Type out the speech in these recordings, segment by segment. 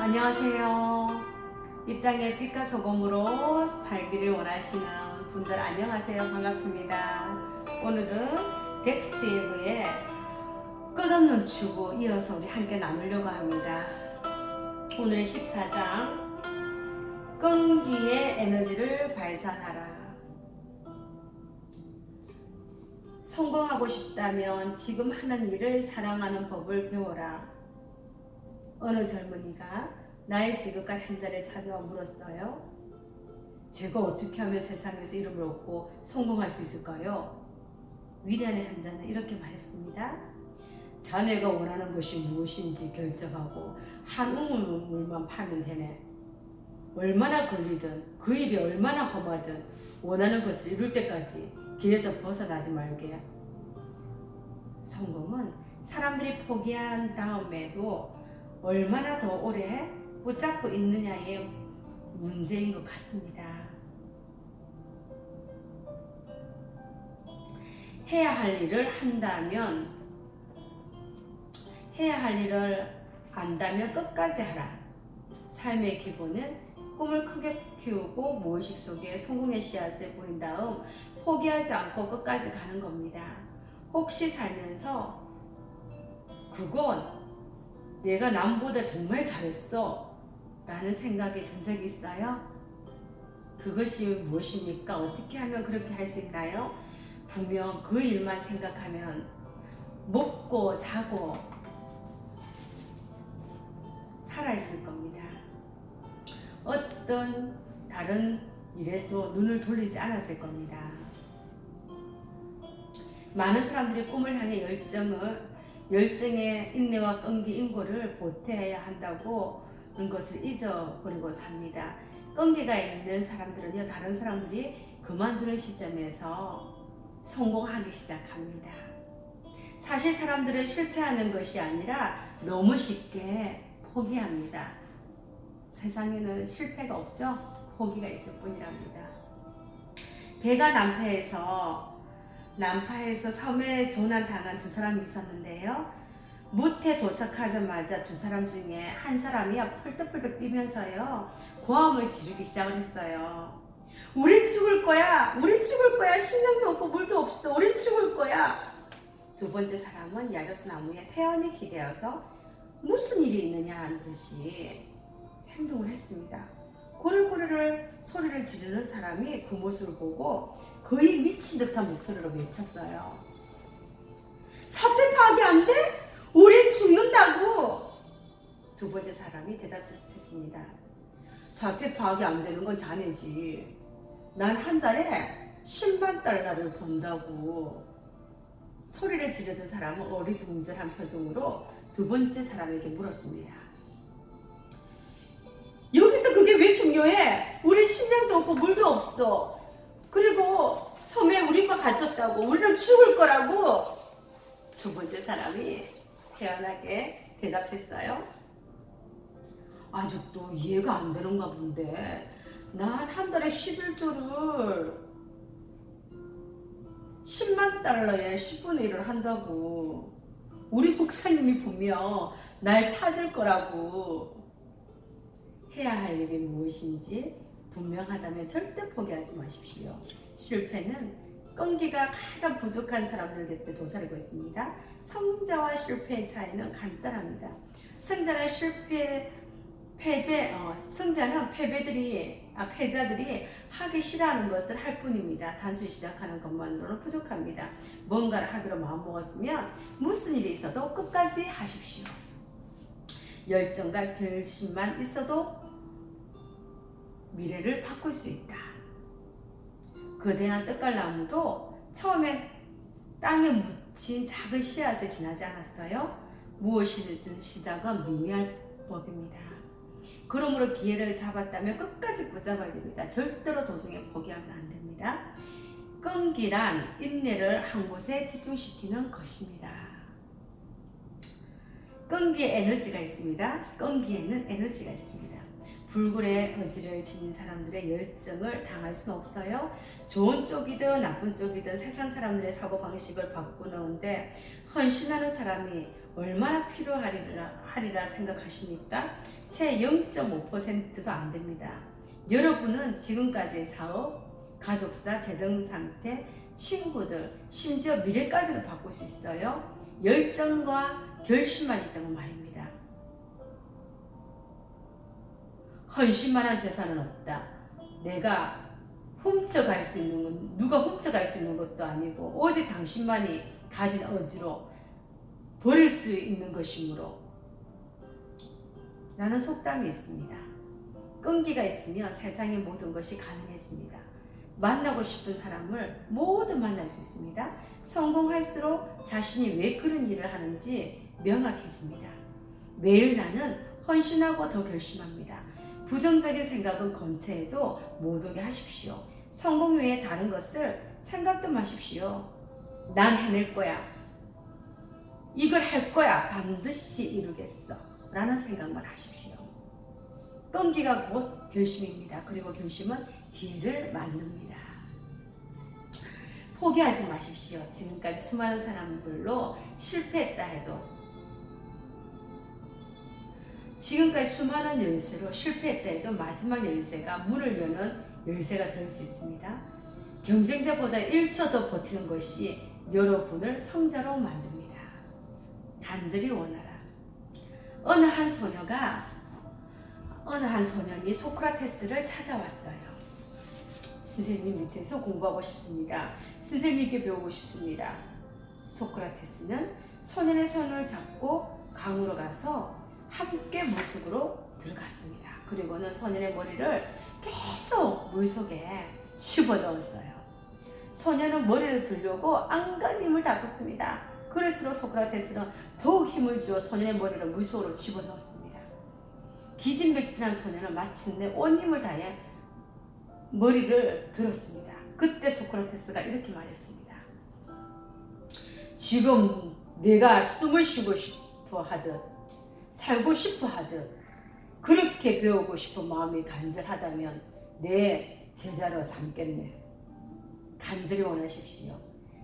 안녕하세요. 이 땅에 빛과 소금으로 살기를 원하시는 분들 안녕하세요. 반갑습니다. 오늘은 덱스티브의 끝없는 추구 이어서 우리 함께 나누려고 합니다. 오늘의 14장 끈기의 에너지를 발산하라. 성공하고 싶다면 지금 하는 일을 사랑하는 법을 배워라. 어느 젊은이가 나의 지극한 한자를 찾아와 물었어요. 제가 어떻게 하면 세상에서 이름을 얻고 성공할 수 있을까요? 위대한 한자는 이렇게 말했습니다. 자네가 원하는 것이 무엇인지 결정하고 한 우물만 파면 되네. 얼마나 걸리든 그 일이 얼마나 험하든 원하는 것을 이룰 때까지 길에서 벗어나지 말게. 성공은 사람들이 포기한 다음에도 얼마나 더 오래 붙잡고 있느냐의 문제인 것 같습니다. 해야 할 일을 안다면 끝까지 하라. 삶의 기본은 꿈을 크게 키우고 무의식 속에 성공의 씨앗을 뿌린 다음 포기하지 않고 끝까지 가는 겁니다. 혹시 살면서 그건 내가 남보다 정말 잘했어 라는 생각이 든 적이 있어요? 그것이 무엇입니까? 어떻게 하면 그렇게 할 수 있나요? 분명 그 일만 생각하면 먹고 자고 살아있을 겁니다. 어떤 다른 일에도 눈을 돌리지 않았을 겁니다. 많은 사람들이 꿈을 향해 열정의 인내와 끈기, 인고를 보태야 한다고 하는 것을 잊어버리고 삽니다. 끈기가 있는 사람들은요, 다른 사람들이 그만두는 시점에서 성공하기 시작합니다. 사실 사람들은 실패하는 것이 아니라 너무 쉽게 포기합니다. 세상에는 실패가 없죠? 포기가 있을 뿐이랍니다. 배가 난파해서 섬에 조난당한 두 사람이 있었는데요. 무태 도착하자마자 두 사람 중에 한 사람이 펄떡펄떡 뛰면서요, 고함을 지르기 시작을 했어요. 우린 죽을 거야! 우린 죽을 거야! 식량도 없고 물도 없어! 우린 죽을 거야! 두 번째 사람은 야자수 나무에 태연히 기대어서 무슨 일이 있느냐 하는 듯이 행동을 했습니다. 고래고래를 소리를 지르는 사람이 그 모습을 보고 거의 미친 듯한 목소리로 외쳤어요. 사태 파악이 안 돼? 우린 죽는다고! 두 번째 사람이 대답했습니다. 사태 파악이 안 되는 건 자네지. 난 한 달에 10만 달러를 번다고. 소리를 지르던 사람은 어리둥절한 표정으로 두 번째 사람에게 물었습니다. 여기서 그게 왜 중요해? 우리 식량도 없고 물도 없어. 그리고 섬에 우리만 갇혔다고. 우리는 죽을 거라고. 두 번째 사람이 태연하게 대답했어요. 아직도 이해가 안 되는가 본데 난 한 달에 11조를 10만 달러에 10분의 1을 한다고. 우리 목사님이 분명 날 찾을 거라고. 해야 할 일이 무엇인지 분명하다면 절대 포기하지 마십시오. 실패는 끈기가 가장 부족한 사람들 곁에 도사리고 있습니다. 성자와 실패의 차이는 간단합니다. 승자는 패자들이 하기 싫어하는 것을 할 뿐입니다. 단순히 시작하는 것만으로는 부족합니다. 뭔가를 하기로 마음먹었으면 무슨 일이 있어도 끝까지 하십시오. 열정과 결심만 있어도 미래를 바꿀 수 있다. 거대한 떡갈나무도 처음엔 땅에 묻힌 작은 씨앗에 지나지 않았어요. 무엇이든 시작은 미미할 법입니다. 그러므로 기회를 잡았다면 끝까지 붙잡아야 됩니다. 절대로 도중에 포기하면 안 됩니다. 끈기란 인내를 한 곳에 집중시키는 것입니다. 끈기에 에너지가 있습니다. 끈기에는 에너지가 있습니다. 불굴의 어지를 지닌 사람들의 열정을 당할 수는 없어요. 좋은 쪽이든 나쁜 쪽이든 세상 사람들의 사고방식을 바꾸는데 헌신하는 사람이 얼마나 필요하리라 생각하십니까? 채 0.5%도 안 됩니다. 여러분은 지금까지의 사업, 가족사, 재정상태, 친구들, 심지어 미래까지도 바꿀 수 있어요. 열정과 결심만 있다고 말입니다. 헌신만한 재산은 없다. 내가 훔쳐갈 수 있는 건 누가 훔쳐갈 수 있는 것도 아니고 오직 당신만이 가진 어지로 버릴 수 있는 것이므로 라는 속담이 있습니다. 끈기가 있으면 세상의 모든 것이 가능해집니다. 만나고 싶은 사람을 모두 만날 수 있습니다. 성공할수록 자신이 왜 그런 일을 하는지 명확해집니다. 매일 나는 헌신하고 더 결심합니다. 부정적인 생각은 건체해도 못 오게 하십시오. 성공 외에 다른 것을 생각도 마십시오. 난 해낼 거야. 이걸 할 거야. 반드시 이루겠어. 라는 생각만 하십시오. 끈기가 곧 결심입니다. 그리고 결심은 기회를 만듭니다. 포기하지 마십시오. 지금까지 수많은 사람들로 실패했다 해도 지금까지 수많은 열쇠로 실패했다 해도 마지막 열쇠가 문을 여는 열쇠가 될 수 있습니다. 경쟁자보다 1초 더 버티는 것이 여러분을 성자로 만듭니다. 간절히 원하라. 어느 한 소년이 소크라테스를 찾아왔어요. 선생님 밑에서 공부하고 싶습니다. 선생님께 배우고 싶습니다. 소크라테스는 소년의 손을 잡고 강으로 가서 함께 물속으로 들어갔습니다. 그리고는 소년의 머리를 계속 물속에 집어넣었어요. 소년은 머리를 들려고 안간 힘을 다 썼습니다. 그럴수록 소크라테스는 더욱 힘을 주어 소년의 머리를 물속으로 집어넣었습니다. 기진맥진한 소년은 마침내 온 힘을 다해 머리를 들었습니다. 그때 소크라테스가 이렇게 말했습니다. 지금 내가 숨을 쉬고 싶어 하듯 살고 싶어 하듯 그렇게 배우고 싶은 마음이 간절하다면 내 제자로 삼겠네. 간절히 원하십시오.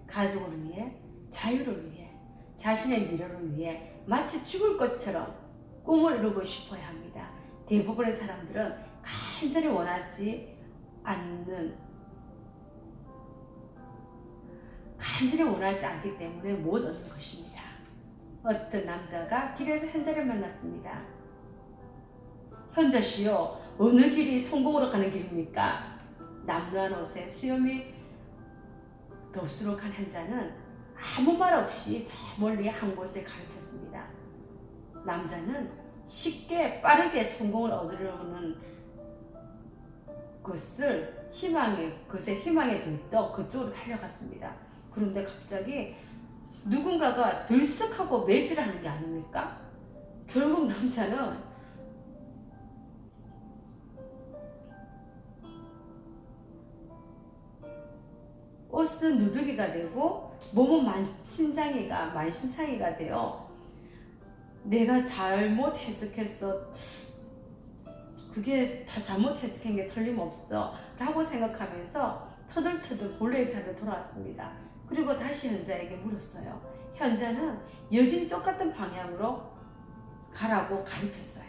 가족을 위해, 자유를 위해, 자신의 미래를 위해 마치 죽을 것처럼 꿈을 이루고 싶어야 합니다. 대부분의 사람들은 간절히 원하지 않기 때문에 못 얻는 것입니다. 어떤 남자가 길에서 현자를 만났습니다. 현자씨요, 어느 길이 성공으로 가는 길입니까? 남루한 옷에 수염이 덥수룩한 현자는 아무 말 없이 저 멀리 한 곳을 가리켰습니다. 남자는 쉽게 빠르게 성공을 얻으려는 것에 희망에 들떠 그쪽으로 달려갔습니다. 그런데 갑자기 누군가가 들썩하고 매질을 하는 게 아닙니까? 결국 남자는 옷은 누더기가 되고 몸은 만신창이가 되어 내가 잘못 해석했어. 그게 다 잘못 해석한 게 틀림없어 라고 생각하면서 터덜터덜 본래의 자리로 돌아왔습니다. 그리고 다시 현자에게 물었어요. 현자는 여전히 똑같은 방향으로 가라고 가리켰어요.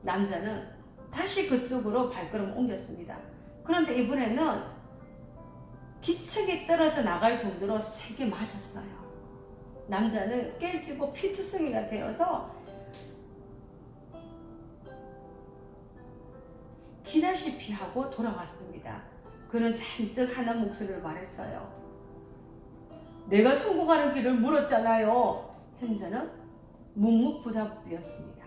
남자는 다시 그쪽으로 발걸음 옮겼습니다. 그런데 이번에는 기척이 떨어져 나갈 정도로 세게 맞았어요. 남자는 깨지고 피투성이가 되어서 기다시피 하고 돌아왔습니다. 그는 잔뜩 하는 목소리를 말했어요. 내가 성공하는 길을 물었잖아요. 현자는 묵묵부답이었습니다.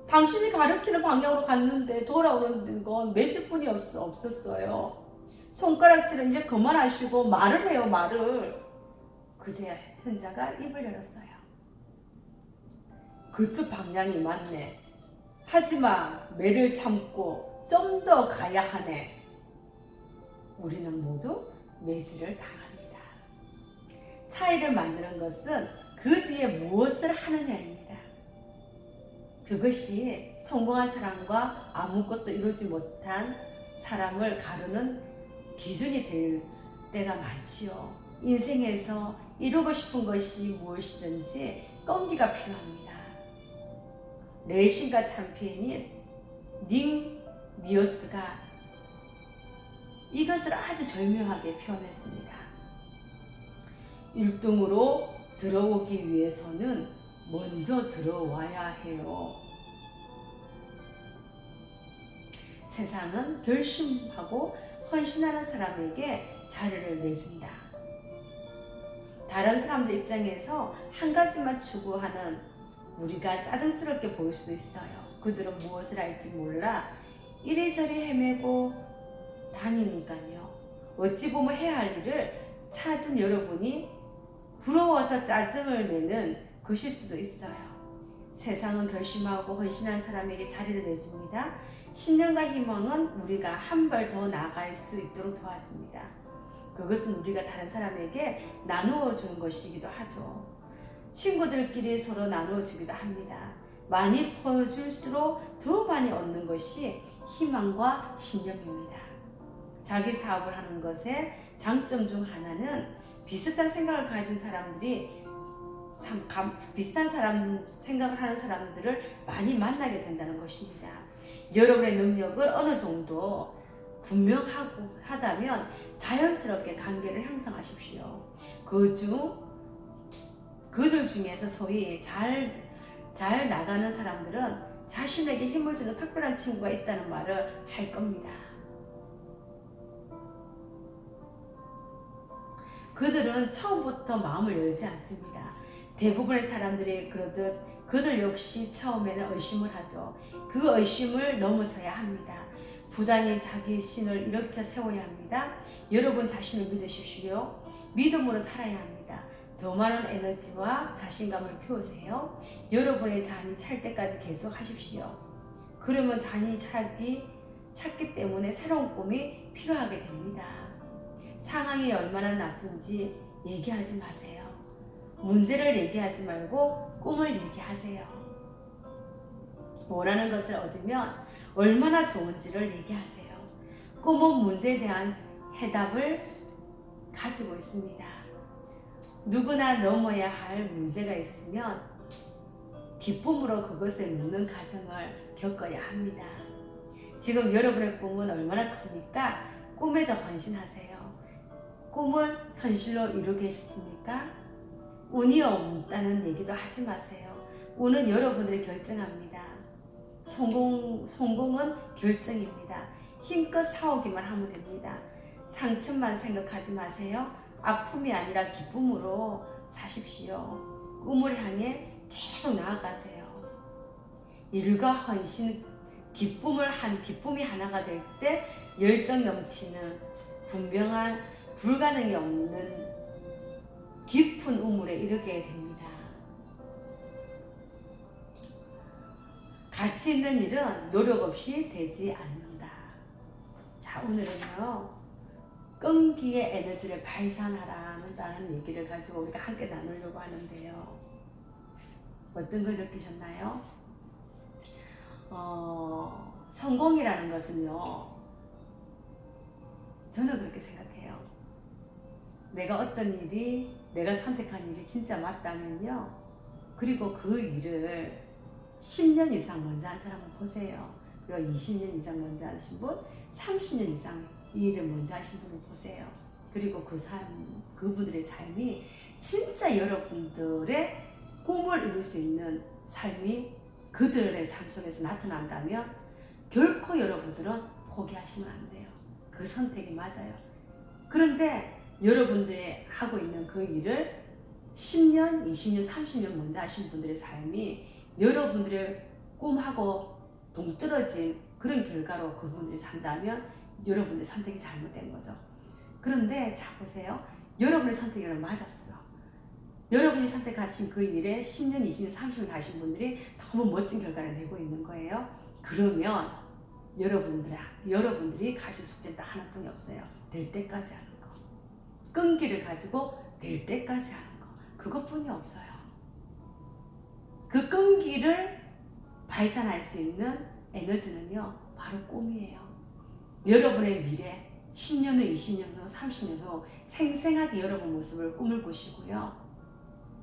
당신이 가리키는 방향으로 갔는데 돌아오는 건 매질뿐이 없었어요. 손가락질은 이제 그만하시고 말을 해요, 말을. 그제야 현자가 입을 열었어요. 그쪽 방향이 맞네. 하지만 매를 참고 좀 더 가야 하네. 우리는 모두 매질을 당합니다. 차이를 만드는 것은 그 뒤에 무엇을 하느냐입니다. 그것이 성공한 사람과 아무것도 이루지 못한 사람을 가르는 기준이 될 때가 많지요. 인생에서 이루고 싶은 것이 무엇이든지 끈기가 필요합니다. 내신과 챔피언인 닉 미어스가 이것을 아주 절묘하게 표현했습니다. 1등으로 들어오기 위해서는 먼저 들어와야 해요. 세상은 결심하고 헌신하는 사람에게 자리를 내준다. 다른 사람들 입장에서 한 가지만 추구하는 우리가 짜증스럽게 보일 수도 있어요. 그들은 무엇을 할지 몰라 이리저리 헤매고 다니니까요. 어찌 보면 해야 할 일을 찾은 여러분이 부러워서 짜증을 내는 것일 수도 있어요. 세상은 결심하고 헌신한 사람에게 자리를 내줍니다. 신념과 희망은 우리가 한 발 더 나아갈 수 있도록 도와줍니다. 그것은 우리가 다른 사람에게 나누어 주는 것이기도 하죠. 친구들끼리 서로 나누어 주기도 합니다. 많이 퍼줄수록 더 많이 얻는 것이 희망과 신념입니다. 자기 사업을 하는 것의 장점 중 하나는 비슷한 생각을 가진 사람들이 비슷한 생각을 하는 사람들을 많이 만나게 된다는 것입니다. 여러분의 능력을 어느 정도 분명하다면 자연스럽게 관계를 형성하십시오. 그들 중에서 소위 잘 나가는 사람들은 자신에게 힘을 주는 특별한 친구가 있다는 말을 할 겁니다. 그들은 처음부터 마음을 열지 않습니다. 대부분의 사람들이 그러듯 그들 역시 처음에는 의심을 하죠. 그 의심을 넘어서야 합니다. 부단히 자기 신을 일으켜 세워야 합니다. 여러분 자신을 믿으십시오. 믿음으로 살아야 합니다. 더 많은 에너지와 자신감을 키우세요. 여러분의 잔이 찰 때까지 계속 하십시오. 그러면 잔이 찼기 때문에 새로운 꿈이 필요하게 됩니다. 상황이 얼마나 나쁜지 얘기하지 마세요. 문제를 얘기하지 말고 꿈을 얘기하세요. 원하는 것을 얻으면 얼마나 좋은지를 얘기하세요. 꿈은 문제에 대한 해답을 가지고 있습니다. 누구나 넘어야 할 문제가 있으면 기쁨으로 그것을 넘는 과정을 겪어야 합니다. 지금 여러분의 꿈은 얼마나 큽니까? 꿈에 더 헌신하세요. 꿈을 현실로 이루겠습니까? 운이 없다는 얘기도 하지 마세요. 운은 여러분들이 결정합니다. 성공은 결정입니다. 힘껏 싸우기만 하면 됩니다. 상처만 생각하지 마세요. 아픔이 아니라 기쁨으로 사십시오. 꿈을 향해 계속 나아가세요. 일과 헌신, 기쁨이 하나가 될 때 열정 넘치는 분명한 불가능이 없는 깊은 우물에 이르게 됩니다. 가치 있는 일은 노력 없이 되지 않는다. 자, 오늘은요, 끈기의 에너지를 발산하라는 얘기를 가지고 우리가 함께 나누려고 하는데요. 어떤 걸 느끼셨나요? 성공이라는 것은요, 저는 그렇게 생각해요. 내가 선택한 일이 진짜 맞다면요, 그리고 그 일을 10년 이상 먼저 한 사람을 보세요. 그리고 20년 이상 먼저 하신 분, 30년 이상 이 일을 먼저 하신 분을 보세요. 그리고 그분들의 삶이 진짜 여러분들의 꿈을 이룰 수 있는 삶이 그들의 삶 속에서 나타난다면 결코 여러분들은 포기하시면 안 돼요. 그 선택이 맞아요. 그런데 여러분들이 하고 있는 그 일을 10년, 20년, 30년 먼저 하신 분들의 삶이 여러분들의 꿈하고 동떨어진 그런 결과로 그분들이 산다면 여러분의 선택이 잘못된 거죠. 그런데 자 보세요. 여러분의 선택은 맞았어. 여러분이 선택하신 그 일에 10년, 20년, 30년 하신 분들이 너무 멋진 결과를 내고 있는 거예요. 그러면 여러분들이 가질 숙제는 딱 하나뿐이 없어요. 될 때까지 하는 거. 끈기를 가지고 될 때까지 하는 거. 그것뿐이 없어요. 그 끈기를 발산할 수 있는 에너지는요, 바로 꿈이에요. 여러분의 미래, 10년 후, 20년 후, 30년 후 생생하게 여러분 모습을 꿈을 꾸시고요.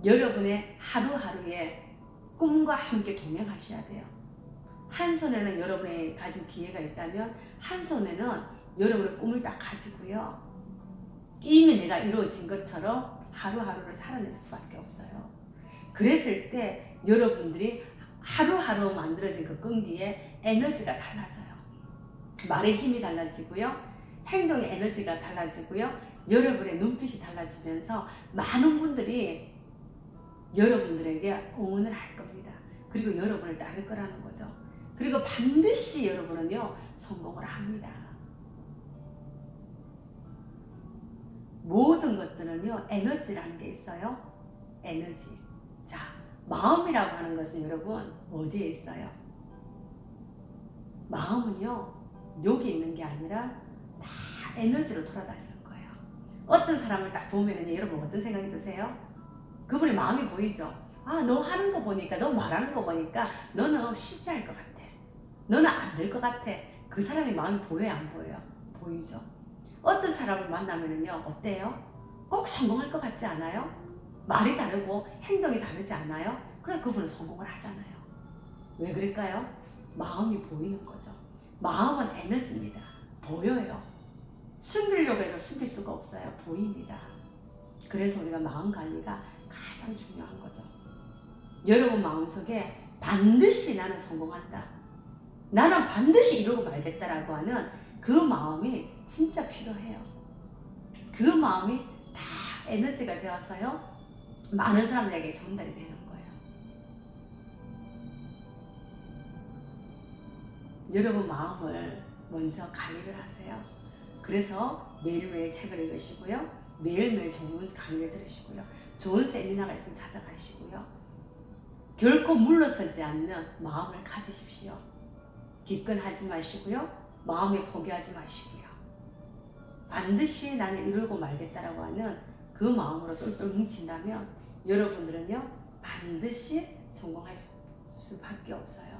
여러분의 하루하루의 꿈과 함께 동행하셔야 돼요. 한 손에는 여러분의 가진 기회가 있다면 한 손에는 여러분의 꿈을 딱 가지고요. 이미 내가 이루어진 것처럼 하루하루를 살아낼 수밖에 없어요. 그랬을 때 여러분들이 하루하루 만들어진 그 끈기에 에너지가 달라져요. 말의 힘이 달라지고요. 행동의 에너지가 달라지고요. 여러분의 눈빛이 달라지면서 많은 분들이 여러분들에게 응원을 할 겁니다. 그리고 여러분을 따를 거라는 거죠. 그리고 반드시 여러분은요, 성공을 합니다. 모든 것들은요, 에너지라는 게 있어요. 에너지. 자, 마음이라고 하는 것은 여러분 어디에 있어요? 마음은요, 여기 있는 게 아니라 다 에너지로 돌아다니는 거예요. 어떤 사람을 딱 보면은 여러분 어떤 생각이 드세요? 그분의 마음이 보이죠? 아, 너 하는 거 보니까, 너 말하는 거 보니까 너는 실패할 것 같아. 너는 안 될 것 같아. 그 사람의 마음이 보여요, 안 보여요? 보이죠? 어떤 사람을 만나면은요, 어때요? 꼭 성공할 것 같지 않아요? 말이 다르고 행동이 다르지 않아요? 그래, 그분은 성공을 하잖아요. 왜 그럴까요? 마음이 보이는 거죠. 마음은 에너지입니다. 보여요. 숨기려고 해도 숨길 수가 없어요. 보입니다. 그래서 우리가 마음 관리가 가장 중요한 거죠. 여러분 마음속에 반드시 나는 성공한다. 나는 반드시 이루고 말겠다라고 하는 그 마음이 진짜 필요해요. 그 마음이 다 에너지가 되어서요, 많은 사람들에게 전달이 되는 거예요. 여러분 마음을 먼저 관리를 하세요. 그래서 매일매일 책을 읽으시고요. 매일매일 좋은 강의를 들으시고요. 좋은 세미나가 있으면 찾아가시고요. 결코 물러서지 않는 마음을 가지십시오. 기권하지 마시고요. 마음에 포기하지 마시고요. 반드시 나는 이루고 말겠다라고 하는 그 마음으로 똘똘 뭉친다면 여러분들은요, 반드시 성공할 수밖에 없어요.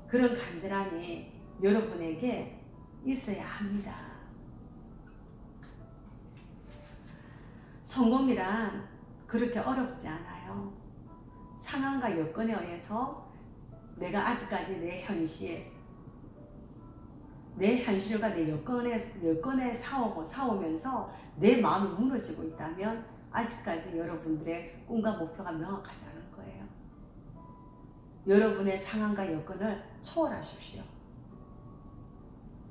그런 간절함이 여러분에게 있어야 합니다. 성공이란 그렇게 어렵지 않아요. 상황과 여건에 의해서 내가 아직까지 내 현실과 내 여건에 싸우면서 내 마음이 무너지고 있다면 아직까지 여러분들의 꿈과 목표가 명확하지 않은 거예요. 여러분의 상황과 여건을 초월하십시오.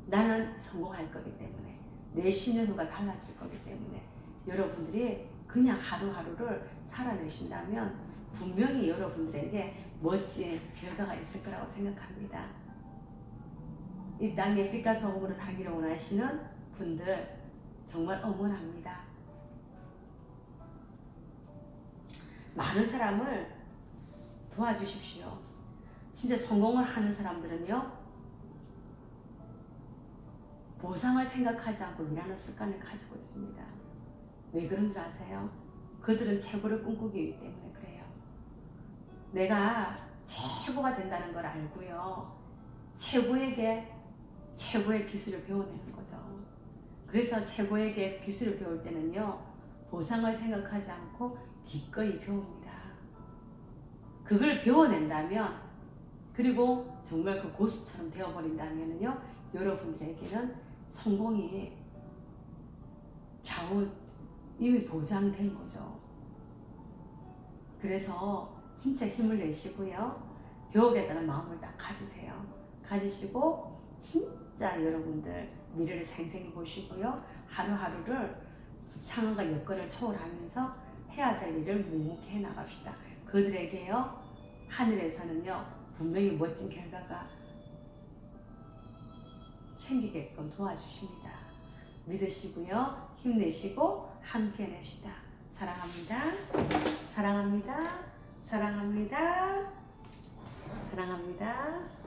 나는 성공할 거기 때문에, 내 10년 후가 달라질 거기 때문에 여러분들이 그냥 하루하루를 살아내신다면 분명히 여러분들에게 멋진 결과가 있을 거라고 생각합니다. 이 땅에 빛과 소금으로 살기를 원하시는 분들 정말 응원합니다. 많은 사람을 도와주십시오. 진짜 성공을 하는 사람들은요, 보상을 생각하지 않고 일하는 습관을 가지고 있습니다. 왜 그런 줄 아세요? 그들은 최고를 꿈꾸기 때문에 그래요. 내가 최고가 된다는 걸 알고요, 최고의 기술을 배워내는 거죠. 그래서 최고에게 기술을 배울 때는요, 보상을 생각하지 않고 기꺼이 배웁니다. 그걸 배워낸다면, 그리고 정말 그 고수처럼 되어버린다면요, 여러분들에게는 성공이 좌우 이미 보장된 거죠. 그래서 진짜 힘을 내시고요, 배우겠다는 마음을 딱 가지세요. 가지시고 진짜 여러분들 미래를 생생히 보시고요, 하루하루를 상황과 여건을 초월하면서 해야 될 일을 묵묵히 해나갑시다. 그들에게요, 하늘에서는요, 분명히 멋진 결과가 생기게끔 도와주십니다. 믿으시고요, 힘내시고 함께 냅시다. 사랑합니다. 사랑합니다. 사랑합니다. 사랑합니다.